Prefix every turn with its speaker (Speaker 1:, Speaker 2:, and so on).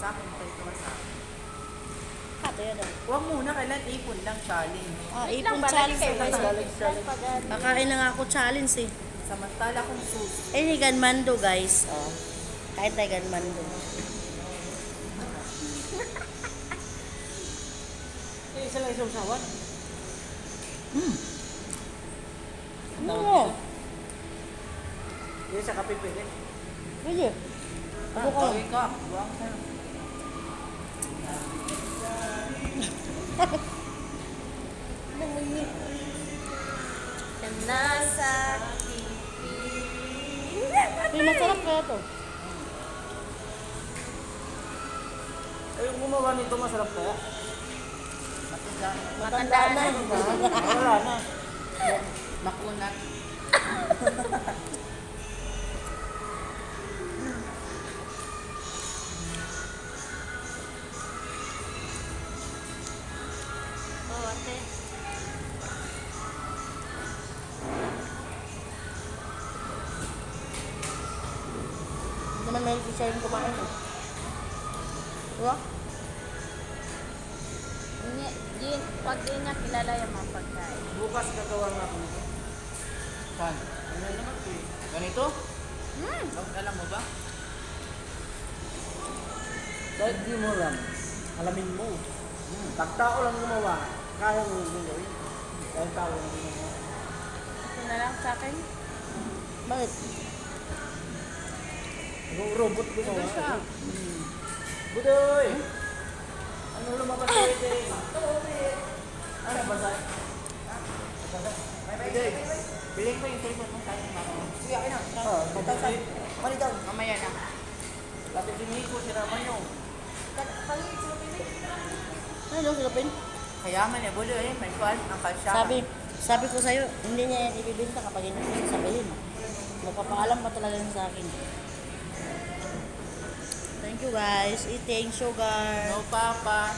Speaker 1: sa akin, ito sa akin.
Speaker 2: Ito yan daw.
Speaker 1: Huwag muna, kailan ipon lang challenge.
Speaker 2: Ipon challenge.
Speaker 1: Challenge.
Speaker 2: Kakain na nga ako challenge eh.
Speaker 1: Samantala kung sus.
Speaker 2: Ni Ganmando guys. Kain tayo Ganmando.
Speaker 1: Isa lang isang sawan.
Speaker 2: Ano?
Speaker 1: Yung sa kape pwede.
Speaker 2: Pwede. Ano ka?
Speaker 1: Tawin ka. Buwang ka.
Speaker 3: Nasa
Speaker 2: Masarap kaya to.
Speaker 1: Ay, yung gumawa nito masarap kaya?
Speaker 3: matanda na.
Speaker 1: Wala na.
Speaker 3: Makunat. Oh, ate.
Speaker 2: Hindi naman may siya yung kumain eh. Diba?
Speaker 3: Pag di niya kilala yung mga pagkain.
Speaker 1: Bukas gagawa nga ako nito. Saan? Ano naman ito eh? Ganito? Alam mo ba? Kahit di mo alam, alamin mo. Pag tao lang gumawa, kaya mo yung gawin. Kahit tao lang gumawa.
Speaker 3: Ito na lang sa akin.
Speaker 2: Bakit?
Speaker 1: Robot gumawa.
Speaker 3: Ito siya.
Speaker 1: Budoy! Ano lumabas sa ito eh? Ano ba sa? Budoy! Biling ko yung cellphone mo tayo ng ako. Sige, akin na. Mali daw.
Speaker 3: Mamaya na.
Speaker 1: Lapit yung Nico, siraman nyo.
Speaker 2: Ano daw silapin?
Speaker 1: Kaya man eh, Budoy, may fan, ang kasya.
Speaker 2: Sabi ko sa'yo, hindi niya yan ibibinta kapag hindi ko sasabihin. Magpapaalam pa talaga yun sa akin. Thank you guys. Eating sugar.
Speaker 1: No, Papa.